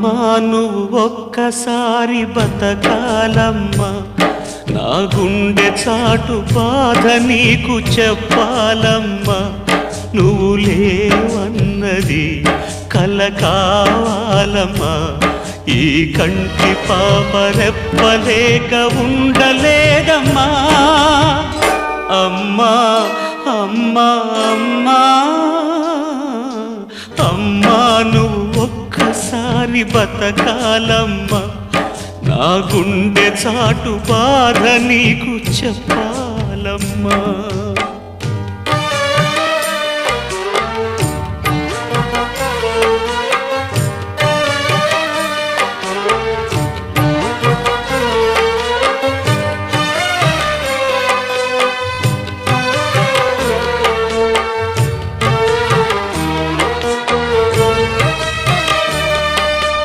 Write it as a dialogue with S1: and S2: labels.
S1: నువ్వు ఒక్కసారి బతకాలమ్మా, నా గుండె చాటు బాధ నీకు చెప్పాలమ్మా. నువ్వు లేవన్నది కల కావాలమ్మా, ఈ కంటి పాప రెప్పలేక ఉండలేదమ్మా. అమ్మా అమ్మా అమ్మా అమ్మా, నువ్వు ఒక్కసారి బతకాలమ్మా, నా గుండె చాటు బాధ నీకు చెప్పాలమ్మా.